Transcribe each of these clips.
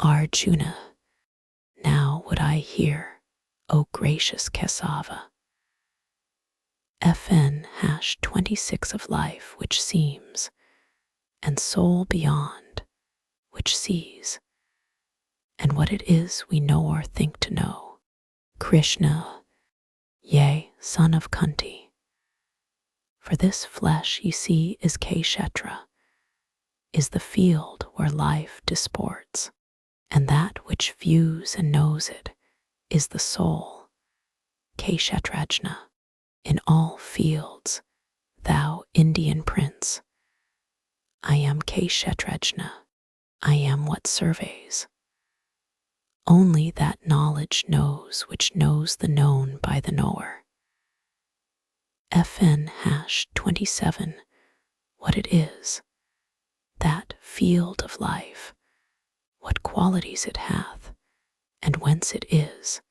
Arjuna, now would I hear, O gracious Kesava. FN-26 of life which seems, and soul beyond, which sees, and what it is we know or think to know. Krishna, yea, son of Kunti. For this flesh ye see is Kshetra, is the field where life disports, and that which views and knows it is the soul, Kshetrajna, in all fields, thou Indian prince. I am Kshetrajna, I am what surveys. Only that knowledge knows which knows the known by the knower. FN-27, what it is, that field of life, what qualities it hath, and whence it is,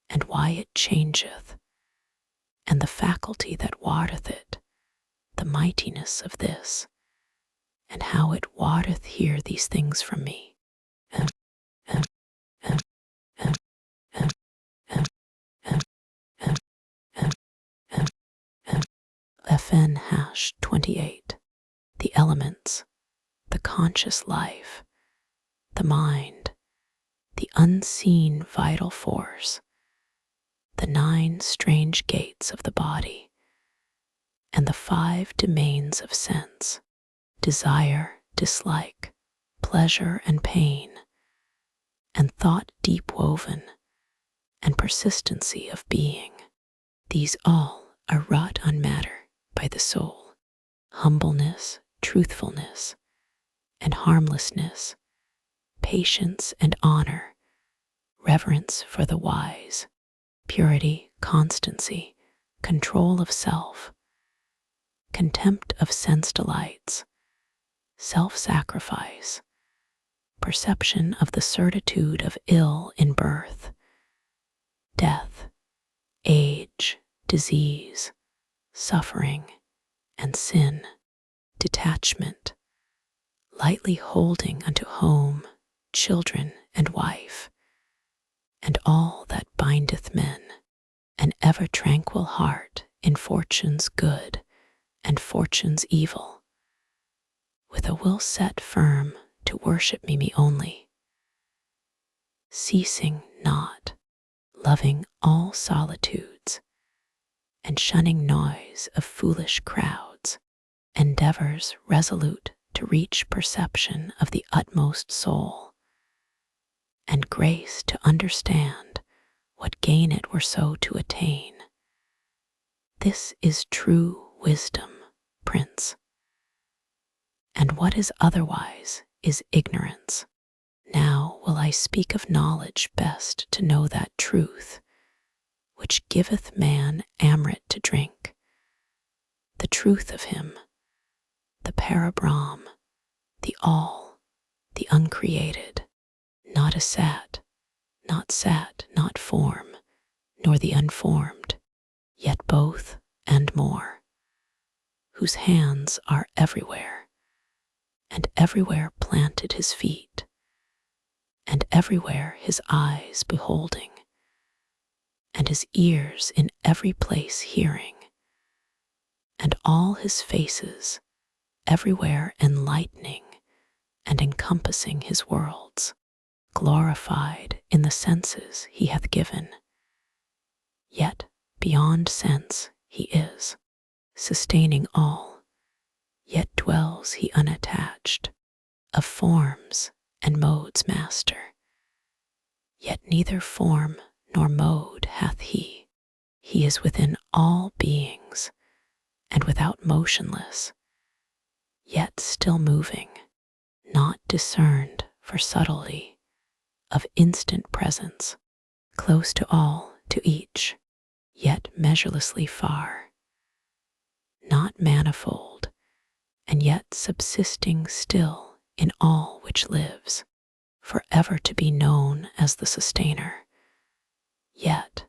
and why it changeth, and the faculty that wardeth it, the mightiness of this, and how it wardeth hear these things from me. FN-28, the elements, the conscious life, the mind, the unseen vital force, the 9 strange gates of the body, and the 5 domains of sense, desire, dislike, pleasure and pain, and thought deep woven, and persistency of being. These all are wrought on matter by the soul. Humbleness, truthfulness, and harmlessness, patience and honor, reverence for the wise, purity, constancy, control of self, contempt of sense delights, self-sacrifice, perception of the certitude of ill in birth, death, age, disease, suffering, and sin, detachment, lightly holding unto home, children, and wife, and all that bindeth men, an ever tranquil heart in fortune's good and fortune's evil, with a will set firm to worship me only, ceasing not, loving all solitudes, and shunning noise of foolish crowds, endeavors resolute to reach perception of the utmost soul, and grace to understand what gain it were so to attain. This is true wisdom, Prince. And what is otherwise is ignorance. Now will I speak of knowledge best to know that truth, which giveth man amrit to drink, the truth of him, the Parabrahm, the All, the Uncreated, not a sat, not form, nor the unformed, yet both and more, whose hands are everywhere, and everywhere planted his feet, and everywhere his eyes beholding, and his ears in every place hearing, and all his faces everywhere enlightening and encompassing his worlds, glorified in the senses he hath given. Yet beyond sense he is, sustaining all, yet dwells he unattached, of forms and modes master, yet neither form nor mode hath he. He is within all beings, and without motionless, yet still moving, not discerned for subtlety, of instant presence, close to all, to each, yet measurelessly far, not manifold, and yet subsisting still in all which lives, forever to be known as the sustainer. Yet,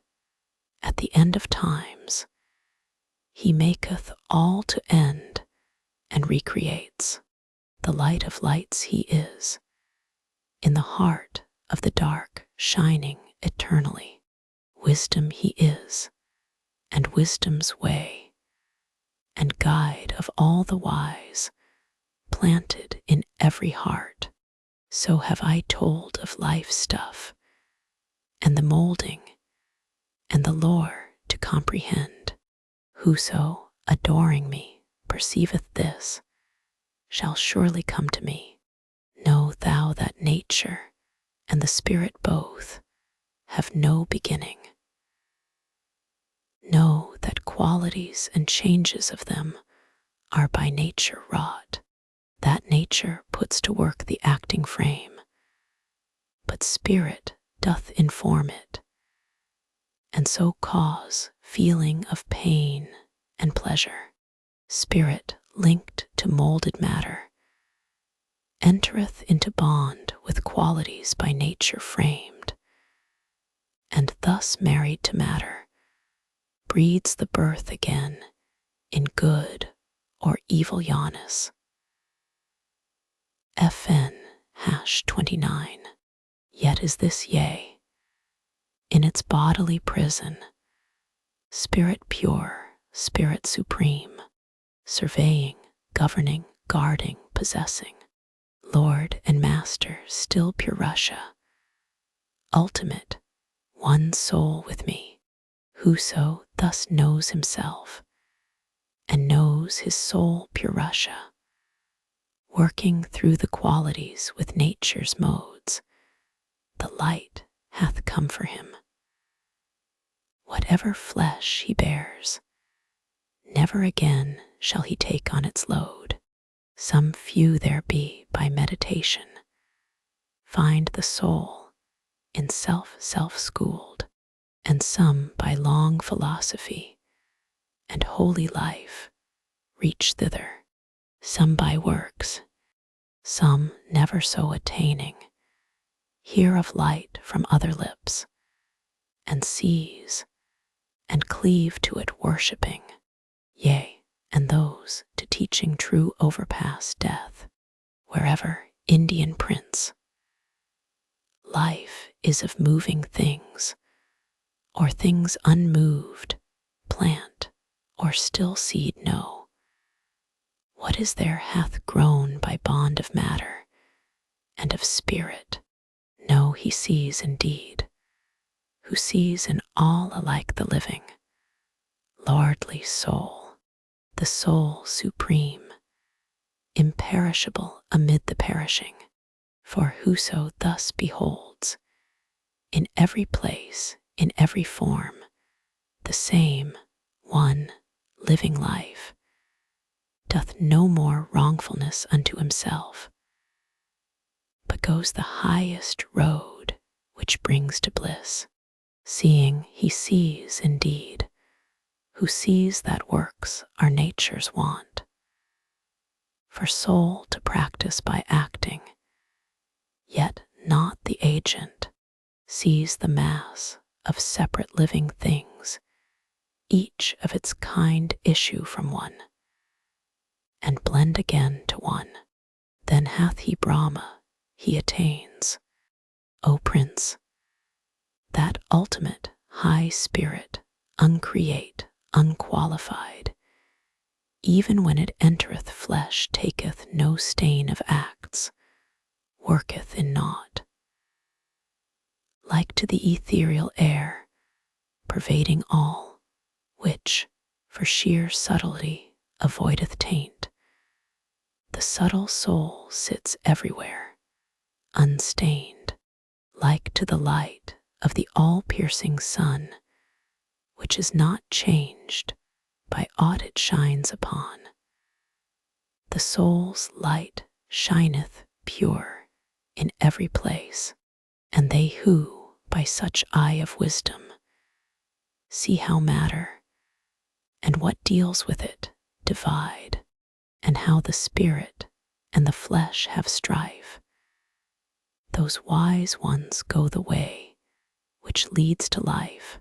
at the end of times, he maketh all to end and recreates. The light of lights he is, in the heart of the dark, shining eternally. Wisdom he is, and wisdom's way, and guide of all the wise, planted in every heart. So have I told of life stuff, and the molding, and the lore to comprehend. Whoso, adoring me, perceiveth this, shall surely come to me. Know thou that nature and the spirit both have no beginning. Know that qualities and changes of them are by nature wrought. That nature puts to work the acting frame, but spirit doth inform it, and so cause feeling of pain and pleasure. Spirit linked to molded matter entereth into bond with qualities by nature framed, and thus married to matter, breeds the birth again in good or evil Janus. FN-29. Yet is this yea, in its bodily prison, spirit pure, spirit supreme, surveying, governing, guarding, possessing, Lord and Master still PURUSHA, ultimate, one soul with me. Whoso thus knows himself, and knows his soul PURUSHA, working through the qualities with nature's modes, the light hath come for him. Whatever flesh he bears, never again shall he take on its load. Some few there be by meditation, find the soul in self-schooled, and some by long philosophy and holy life reach thither. Some by works, some never so attaining, hear of light from other lips, and seize, and cleave to it worshipping, yea, and those to teaching true overpass death, wherever Indian prince. Life is of moving things, or things unmoved, plant, or still seed know. What is there hath grown by bond of matter, and of spirit, no he sees indeed, who sees in all alike the living, lordly soul, the soul supreme, imperishable amid the perishing. For whoso thus beholds, in every place, in every form, the same one living life, doth no more wrongfulness unto himself, but goes the highest road which brings to bliss. Seeing he sees indeed, who sees that works are nature's wont, for soul to practice by acting, yet not the agent, sees the mass of separate living things, each of its kind issue from one, and blend again to one. Then hath he Brahma, he attains, O Prince, that ultimate high spirit, uncreate, unqualified, even when it entereth flesh taketh no stain of acts, worketh in naught. Like to the ethereal air, pervading all, which, for sheer subtlety, avoideth taint, the subtle soul sits everywhere, unstained, like to the light of the all-piercing sun, which is not changed by aught it shines upon. The soul's light shineth pure in every place, and they who, by such eye of wisdom, see how matter, and what deals with it, divide, and how the spirit and the flesh have strife, those wise ones go the way which leads to life,